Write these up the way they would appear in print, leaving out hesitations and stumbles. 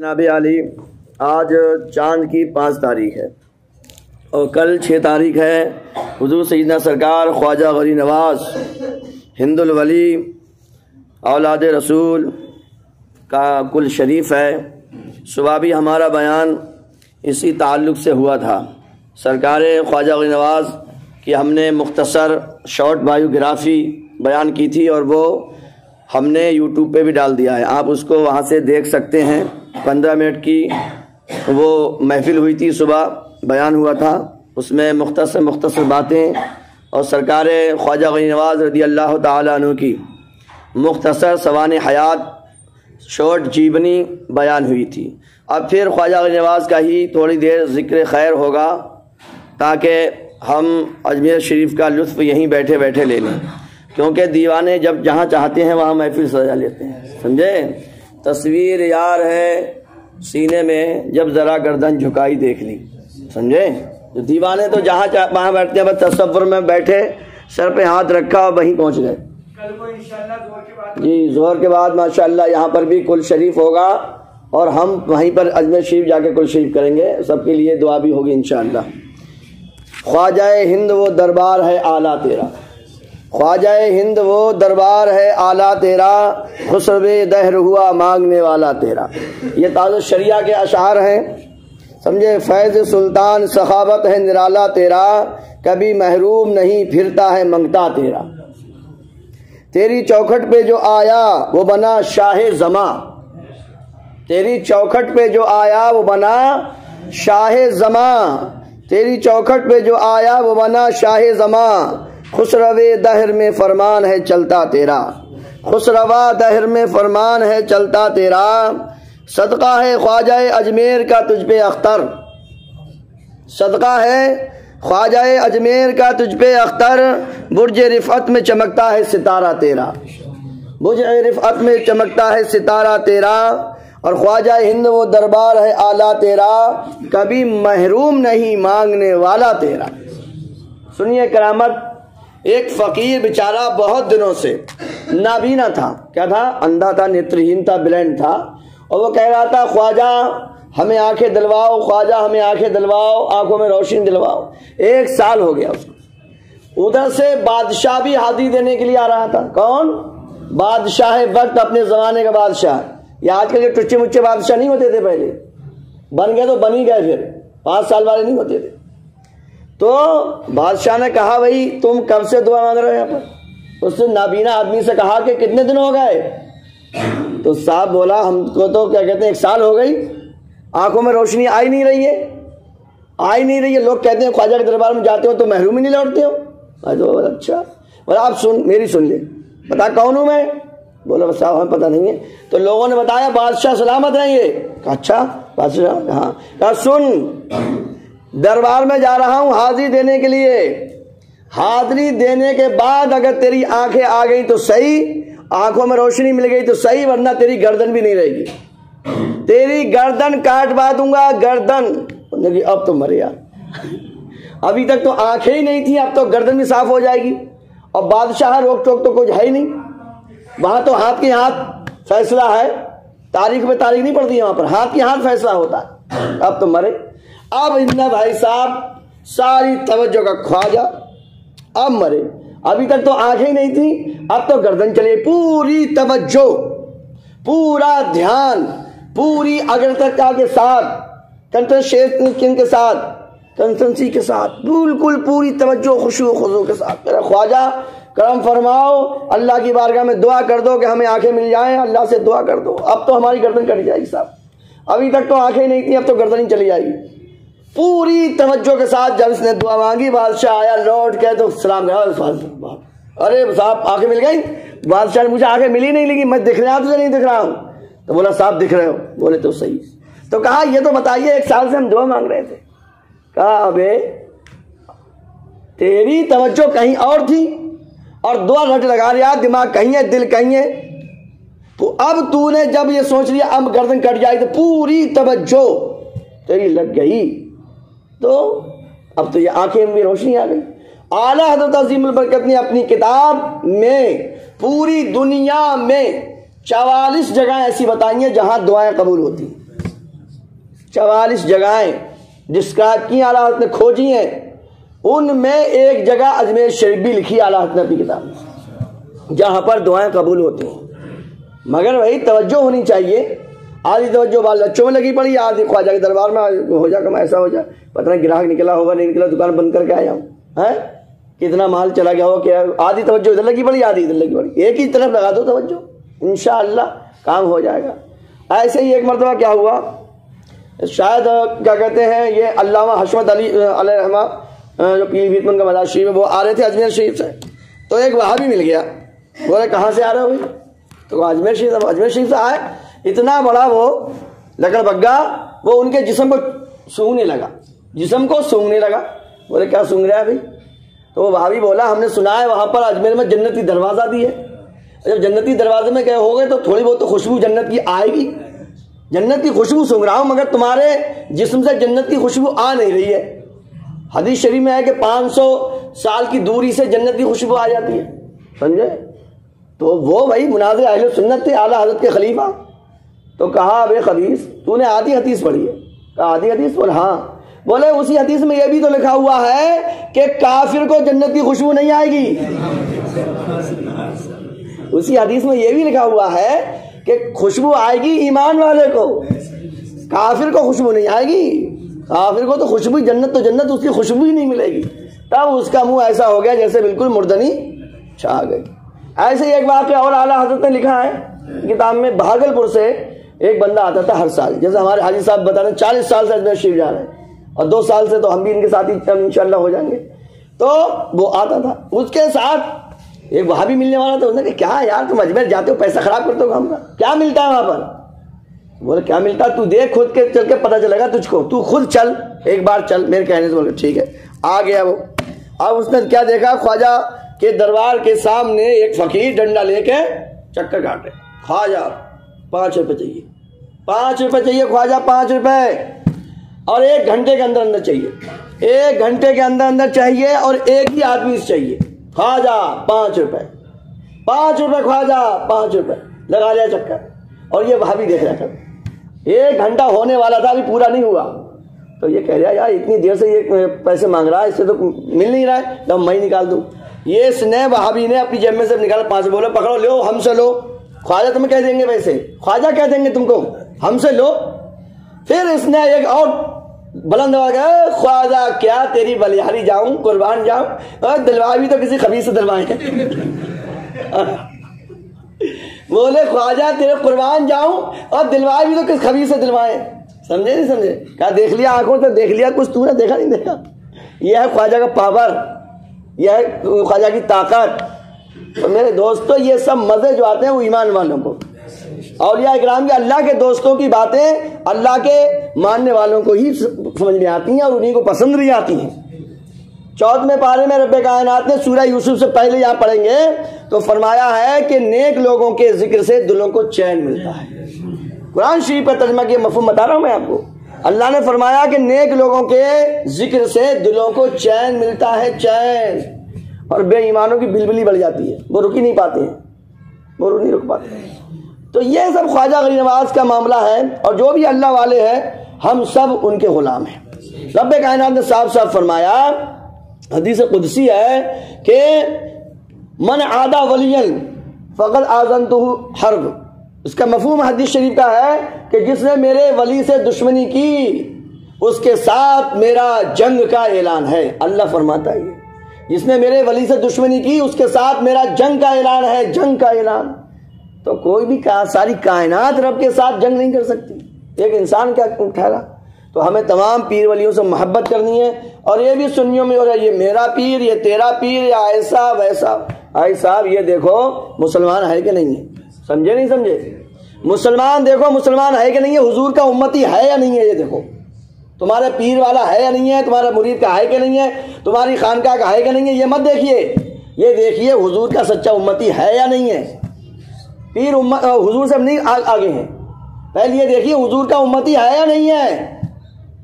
جناب علی، آج چاند کی 5 تاریخ ہے اور کل 6 تاریخ ہے۔ حضور سیدنا سرکار خواجہ غریب نواز ہند الولی اولاد رسول کا کل شریف ہے۔ صبح بھی ہمارا بیان اسی تعلق سے ہوا تھا۔ سرکار خواجہ غریب نواز کی ہم نے مختصر شارٹ بایوگرافی بیان کی تھی اور وہ ہم نے یوٹیوب پہ بھی ڈال دیا ہے، آپ اس کو وہاں سے دیکھ سکتے ہیں۔ 15 منٹ کی وہ محفل ہوئی تھی، صبح بیان ہوا تھا، اس میں مختصر باتیں اور سرکار خواجہ غریب نواز رضی اللہ تعالیٰ عنہ کی مختصر سوانح حیات شارٹ جیونی بیان ہوئی تھی۔ اب پھر خواجہ غریب نواز کا ہی تھوڑی دیر ذکر خیر ہوگا تاکہ ہم اجمیر شریف کا لطف یہیں بیٹھے بیٹھے لے لیں، کیونکہ دیوانے جب جہاں چاہتے ہیں وہاں محفل سجا لیتے ہیں، سمجھے؟ تصویر یار ہے سینے میں جب ذرا گردن جھکائی دیکھ لی، سمجھے؟ جو دیوانے تو جہاں وہاں بیٹھتے ہیں، بس تصور میں بیٹھے سر پہ ہاتھ رکھا اور وہیں پہنچ گئے۔ جی ظہر کے بعد ماشاءاللہ یہاں پر بھی کل شریف ہوگا اور ہم وہیں پر اجمیر شریف جا کے کل شریف کریں گے، سب کے لیے دعا بھی ہوگی انشاءاللہ۔ خواجہ ہند وہ دربار ہے اعلیٰ تیرا، خواجہ ہند وہ دربار ہے اعلیٰ تیرا، خسرو دہر ہوا مانگنے والا تیرا۔ یہ تاج الشریعہ کے اشعار ہیں، سمجھے؟ فیض سلطان سخاوت ہے نرالا تیرا، کبھی محروم نہیں پھرتا ہے منگتا تیرا۔ تیری چوکھٹ پہ جو آیا وہ بنا شاہ زماں، تیری چوکھٹ پہ جو آیا وہ بنا شاہ زماں، تیری چوکھٹ پہ جو آیا وہ بنا شاہ زماں، خسروے دہر میں فرمان ہے چلتا تیرا، خسروا دہر میں فرمان ہے چلتا تیرا۔ صدقہ ہے خواجہ اجمیر کا تجھ پہ اختر، صدقہ ہے خواجہ اجمیر کا تجھ پہ اختر، برج رفعت میں چمکتا ہے ستارہ تیرا، برج رفعت میں چمکتا ہے ستارہ تیرا۔ اور خواجہ ہند وہ دربار ہے اعلیٰ تیرا، کبھی محروم نہیں مانگنے والا تیرا۔ سنیے کرامت، ایک فقیر بیچارہ بہت دنوں سے نابینا تھا، کیا تھا؟ اندھا تھا، نیترہین تھا، بلائنڈ تھا، اور وہ کہہ رہا تھا خواجہ ہمیں آنکھیں دلواؤ، خواجہ ہمیں آنکھیں دلواؤ، آنکھوں میں روشنی دلواؤ۔ 1 سال ہو گیا اس کو۔ ادھر سے بادشاہ بھی حاضری دینے کے لیے آ رہا تھا۔ کون؟ بادشاہ وقت، اپنے زمانے کا بادشاہ۔ یہ آج کل کے ٹچے مچے بادشاہ نہیں ہوتے تھے، پہلے بن گئے تو بن ہی گئے، پھر 5 سال والے نہیں ہوتے تھے۔ تو بادشاہ نے کہا بھائی تم کب سے دعا مانگ رہے ہو یہاں پر؟ اس نے نابینا آدمی سے کہا کہ کتنے دن ہو گئے؟ تو صاحب بولا ہم کو تو کیا کہتے ہیں 1 سال ہو گئی، آنکھوں میں روشنی آئی نہیں رہی ہے، آئی نہیں رہی ہے۔ لوگ کہتے ہیں خواجہ کے دربار میں جاتے ہو تو محروم ہی نہیں لوٹتے ہو۔ اچھا بولا آپ میری سن لے، بتا کون ہوں میں؟ بولا بس صاحب ہمیں پتہ نہیں ہے۔ تو لوگوں نے بتایا بادشاہ سلامت ہیں یہ۔ کہا اچھا بادشاہ؟ ہاں۔ کہا سن، دربار میں جا رہا ہوں حاضری دینے کے لیے، حاضری دینے کے بعد اگر تیری آنکھیں آ گئی تو صحیح، آنکھوں میں روشنی مل گئی تو صحیح، ورنہ تیری گردن بھی نہیں رہے گی، تیری گردن کاٹوا دوں گا، گردن۔ اب تو مریا، ابھی تک تو آنکھیں ہی نہیں تھیں، اب تو گردن بھی صاف ہو جائے گی۔ اور بادشاہ روک ٹوک تو کچھ ہے ہی نہیں، وہاں تو ہاتھ کے ہاتھ فیصلہ ہے، تاریخ میں تاریخ نہیں پڑتی، وہاں پر ہاتھ کے ہاتھ فیصلہ ہوتا ہے۔ اب تو مرے۔ اب ان بھائی صاحب ساری توجہ کا خواجہ اب مرے، ابھی تک تو آنکھیں ہی نہیں تھیں، اب تو گردن چلے، پوری توجہ، پورا دھیان، پوری اگرتکا کے ساتھ، کنسنٹریشن کے ساتھ، کنسنسی کے ساتھ، بالکل پوری توجہ خشوع و خضوع کے ساتھ۔ میرا خواجہ کرم فرماؤ، اللہ کی بارگاہ میں دعا کر دو کہ ہمیں آنکھیں مل جائیں، اللہ سے دعا کر دو، اب تو ہماری گردن کٹ جائے گی صاحب، ابھی تک تو آنکھیں نہیں تھیں، اب تو گردن ہی چلی جائے گی۔ پوری توجہ کے ساتھ جب اس نے دعا مانگی، بادشاہ آیا، لوٹ کے تو سلام کہا، ارے صاحب آنکھیں مل گئی؟ بادشاہ نے مجھے آنکھیں ملی نہیں لگی، میں دکھ رہا تجھے نہیں دکھ رہا ہوں؟ تو بولا صاحب دکھ رہے ہو۔ بولے تو صحیح۔ تو کہا یہ تو بتائیے 1 سال سے ہم دعا مانگ رہے تھے۔ کہا ابے تیری توجہ کہیں اور تھی اور دعا گھٹ لگا رہا، دماغ کہیں ہے، دل کہیں ہے، تو اب تو نے جب یہ سوچ لیا اب گردن کٹ جائے تو پوری توجہ تیری لگ گئی، تو اب تو یہ آنکھیں میں روشنی آ گئی۔ اعلیٰ حضرت عظیم البرکت نے اپنی کتاب میں پوری دنیا میں 44 جگہیں ایسی بتائی ہیں جہاں دعائیں قبول ہوتی ہیں۔ 44 جگہیں ڈسکرائب کی اعلیٰ حضرت نے، کھوجی ہیں، ان میں ایک جگہ اجمیر شریف بھی لکھی اعلیٰ حضرت نے اپنی کتاب میں، جہاں پر دعائیں قبول ہوتی ہیں۔ مگر وہی توجہ ہونی چاہیے، آدھی توجہ بال بچوں میں لگی پڑی، آدھی خواجہ کے دربار میں ہو جا کم ایسا ہو جائے، پتہ نہیں گراہک نکلا ہوگا نہیں نکلا، دکان بند کر کے آیا ہوں، کتنا مال چلا گیا ہو، کیا آدھی توجہ ادھر لگی پڑی آدھی ادھر لگی پڑی، ایک ہی طرف لگا دو توجہ، انشاءاللہ کام ہو جائے گا۔ ایسے ہی ایک مرتبہ کیا ہوا، شاید کیا کہتے ہیں یہ علامہ حشمت علی علیہ رحمہ جو پیلی بھیت میں ان کا مزار شریف ہے، وہ آ رہے تھے اجمیر شریف سے، تو ایک وہابی مل گیا، بولے کہاں سے آ رہے ہو بھائی؟ تو اجمیر شریف سے آئے، اتنا بڑا وہ لکڑ بگا، وہ ان کے جسم کو سونگنے لگا، جسم کو سونگنے لگا۔ بولے کیا سونگ رہا ہے بھائی؟ تو وہ وہابی بولا ہم نے سنا ہے وہاں پر اجمیر میں جنتی دروازہ بھی ہے، جب جنتی دروازے میں گئے ہو گے تو تھوڑی بہت تو خوشبو جنت کی آئے گی، جنت کی خوشبو سونگ رہا ہوں مگر تمہارے جسم سے جنت کی خوشبو آ نہیں رہی ہے۔ حدیث شریف میں ہے کہ 500 سال کی دوری سے جنت کی خوشبو آ جاتی ہے، سمجھے؟ تو وہ بھائی مناظر اہل سنت تھے، اعلیٰ حضرت کے خلیفہ۔ تو کہا بے خبیث تو نے آدھی حدیث پڑھی ہے؟ کہا آدھی حدیث؟ بولے ہاں۔ بولے اسی حدیث میں یہ بھی تو لکھا ہوا ہے کہ کافر کو جنت کی خوشبو نہیں آئے گی، اسی حدیث میں یہ بھی لکھا ہوا ہے کہ خوشبو آئے گی ایمان والے کو، کافر کو خوشبو نہیں آئے گی، کافر کو تو خوشبو جنت، تو جنت اس کی خوشبو ہی نہیں ملے گی۔ تب اس کا منہ ایسا ہو گیا جیسے بالکل مردنی چھا گئی۔ ایسے ہی ایک واقعہ اور اعلیٰ حضرت نے لکھا ہے کتاب میں، بھاگلپور سے ایک بندہ آتا تھا ہر سال، جیسے ہمارے حاجی صاحب بتا رہے ہیں 40 سال سے اجمیر شریف جا رہے ہیں، اور 2 سال سے تو ہم بھی ان کے ساتھ ہی انشاءاللہ ہو جائیں گے۔ تو وہ آتا تھا، اس کے ساتھ ایک وہابی ملنے والا تھا، اس نے کہا کیا یار تم اجمیر جاتے ہو پیسہ خراب کرتے ہو ہم کا، کیا ملتا ہے وہاں پر؟ بولے کیا ملتا ہے تو دیکھ خود کے چل کے پتہ چلے گا تجھ کو، تو خود چل ایک بار چل میرے کہنے سے۔ بولے ٹھیک ہے، آ گیا وہ۔ اب اس نے کیا دیکھا، خواجہ کے دربار کے سامنے ایک فقیر ڈنڈا لے کے چکر کاٹے، خواجہ 5 روپے چاہیے، 5 روپے چاہیے خواجہ، 5 روپے، اور 1 گھنٹے کے اندر اندر چاہیے، 1 گھنٹے کے اندر اندر چاہیے، اور ایک ہی آدمی چاہیے، خواجہ 5 روپے، 5 روپے خواجہ، 5 روپے، لگا لیا چکر۔ اور یہ بھابھی دیکھ رہا تھا، 1 گھنٹہ ہونے والا تھا ابھی پورا نہیں ہوا، تو یہ کہہ رہا یار اتنی دیر سے یہ پیسے مانگ رہا ہے، اس سے تو مل نہیں رہا ہے، تو میں ہی نکال دوں۔ یہ سنے بھابھی نے اپنی جیب میں سے نکالا 5، بولے پکڑو لو ہم سے لو، خواجہ تمہیں کہہ دیں گے پیسے، خواجہ کہہ دیں گے تم کو، ہم سے لو۔ پھر اس نے ایک اور بلند آواز ہے، خواجہ کیا تیری بلیہاری جاؤں، قربان جاؤں، اور دلوائے بھی تو کسی خبیث سے دلوائے ہیں۔ بولے خواجہ تیرے قربان جاؤں اور دلوائے بھی تو کس خبیث سے دلوائے، سمجھے نہیں سمجھے؟ کہا دیکھ لیا آنکھوں سے، دیکھ لیا کچھ تو نے دیکھا نہیں دیکھا؟ یہ ہے خواجہ کا پاور، یہ ہے خواجہ کی طاقت۔ تو میرے دوستو یہ سب مزے جو آتے ہیں وہ ایمان والوں کو، اولیاء اکرام کے اللہ کے دوستوں کی باتیں اللہ کے ماننے والوں کو ہی سمجھ میں آتی ہیں اور انہیں کو پسند بھی آتی ہیں۔ 14ویں پارے میں رب کائنات نے سورہ یوسف سے پہلے یہاں پڑھیں گے تو فرمایا ہے کہ نیک لوگوں کے ذکر سے دلوں کو چین ملتا ہے۔ قرآن شریف کا ترجمہ کے مفہوم بتا رہا ہوں میں آپ کو، اللہ نے فرمایا کہ نیک لوگوں کے ذکر سے دلوں کو چین ملتا ہے، چین، اور بے ایمانوں کی بلبلی بڑھ جاتی ہے، وہ رک ہی نہیں پاتے ہیں، وہ نہیں رک پاتے ہیں۔ تو یہ سب خواجہ غریب نواز کا معاملہ ہے، اور جو بھی اللہ والے ہیں ہم سب ان کے غلام ہیں۔ رب کائنات نے صاف صاف فرمایا، حدیث قدسی ہے کہ من عادى وليا فقد آذنته حرب، اس کا مفہوم حدیث شریف کا ہے کہ جس نے میرے ولی سے دشمنی کی اس کے ساتھ میرا جنگ کا اعلان ہے۔ اللہ فرماتا ہے جس نے میرے ولی سے دشمنی کی اس کے ساتھ میرا جنگ کا اعلان ہے، جنگ کا اعلان۔ تو کوئی بھی ساری کائنات رب کے ساتھ جنگ نہیں کر سکتی، ایک انسان کیا ٹھہرا؟ تو ہمیں تمام پیر ولیوں سے محبت کرنی ہے، اور یہ بھی سنیوں میں ہو رہا ہے یہ میرا پیر، یہ تیرا پیر، یا ایسا ویسا۔ بھائی صاحب یہ دیکھو مسلمان ہے کہ نہیں ہے، سمجھے نہیں سمجھے؟ مسلمان دیکھو مسلمان ہے کہ نہیں ہے، حضور کا امتی ہے یا نہیں ہے، یہ دیکھو تمہارے پیر والا ہے یا نہیں ہے، تمہارا مرید کا ہے کہ نہیں ہے، تمہاری خانقاہ کا ہے کہ نہیں ہے، یہ مت دیکھیے، یہ دیکھیے حضور کا سچا امتی ہے یا نہیں ہے۔ پیر حضور سے نہیں آگے ہیں، پہلے یہ دیکھیے حضور کا امتی ہے یا نہیں ہے،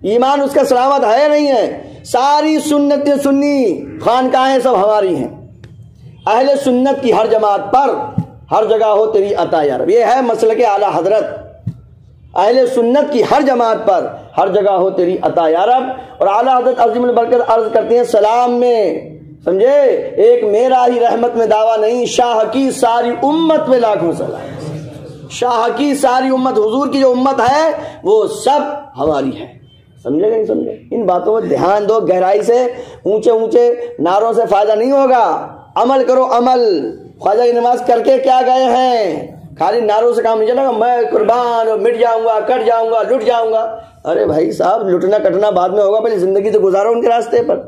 ایمان اس کا سلامت ہے یا نہیں ہے۔ ساری سنت سنی خانقاہیں سب ہماری ہیں، اہل سنت کی ہر جماعت پر ہر جگہ ہو تیری عطا یا رب، یہ ہے مسلک اعلیٰ حضرت۔ اہل سنت کی ہر جماعت پر ہر جگہ ہو تیری عطا یا رب۔ اور اعلیٰ حضرت عظیم البرکت عرض کرتے ہیں سلام میں، سمجھے، ایک میرا ہی رحمت میں دعویٰ نہیں، شاہ کی ساری امت میں لاکھوں سلام۔ شاہ کی ساری امت، حضور کی جو امت ہے وہ سب ہماری ہے، سمجھے گا نہیں سمجھے؟ ان باتوں میں دھیان دو گہرائی سے، اونچے اونچے نعروں سے فائدہ نہیں ہوگا، عمل کرو عمل۔ خواجہ کی نماز کر کے کیا گئے ہیں؟ خالی نعروں سے کام نہیں چلے گا، میں قربان اور مٹ جاؤں گا، کٹ جاؤں گا، لٹ جاؤں گا۔ ارے بھائی صاحب، لٹنا کٹنا بعد میں ہوگا، پہلے زندگی تو گزارو ان کے راستے پر۔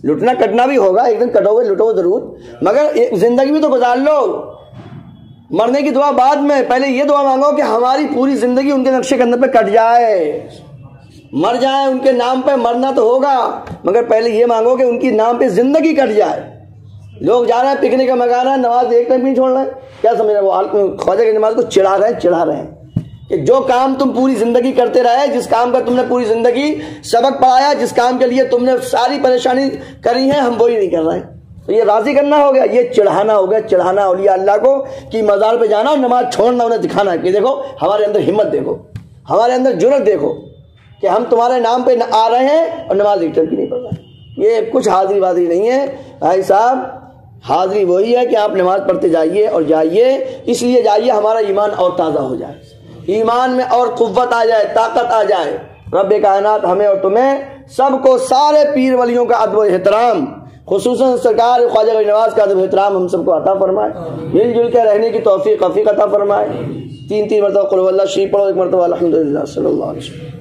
لٹنا کٹنا بھی ہوگا، ایک دن کٹو گے لٹو ضرور، مگر زندگی بھی تو گزار لو۔ مرنے کی دعا بعد میں، پہلے یہ دعا مانگو کہ ہماری پوری زندگی ان کے نقشے قدم پہ کٹ جائے، مر جائیں ان کے نام پہ۔ مرنا تو ہوگا مگر پہلے یہ مانگو کہ ان کی نام پہ زندگی کٹ جائے۔ لوگ جا رہے ہیں پکنک کا مکان ہے، نماز ایک ٹائم نہیں چھوڑ رہے ہیں، کیا سمجھ رہے ہیں؟ وہ خواجہ کی نماز کو چڑھا رہے ہیں کہ جو کام تم پوری زندگی کرتے رہے، جس کام کا تم نے پوری زندگی سبق پڑھایا، جس کام کے لیے تم نے ساری پریشانی کری ہے، ہم وہی نہیں کر رہے ہیں، تو یہ راضی کرنا ہو گیا، یہ چڑھانا ہو گیا۔ چڑھانا اولیاء اللہ کو کہ مزار پہ جانا اور نماز چھوڑنا، انہیں دکھانا کہ دیکھو ہمارے اندر ہمت، دیکھو ہمارے اندر جرأت، دیکھو کہ ہم تمہارے نام پہ آ رہے ہیں اور نماز ایک ٹائم کی نہیں پڑھ رہے ہیں۔ یہ کچھ حاضری وادری نہیں ہے بھائی صاحب، حاضری وہی ہے کہ آپ نماز پڑھتے جائیے اور جائیے، اس لیے جائیے ہمارا ایمان اور تازہ ہو جائے، ایمان میں اور قوت آ جائے، طاقت آ جائے۔ رب کائنات ہمیں اور تمہیں سب کو، سارے پیر ولیوں کا ادب و احترام، خصوصاً سرکار خواجہ غریب نواز کا ادب و احترام ہم سب کو عطا فرمائے، مل جل کے رہنے کی توفیق عطا فرمائے۔ 3 مرتبہ قل هو اللہ شریف پڑھو، 1 مرتبہ الحمدللہ، صلی اللہ علیہ وسلم۔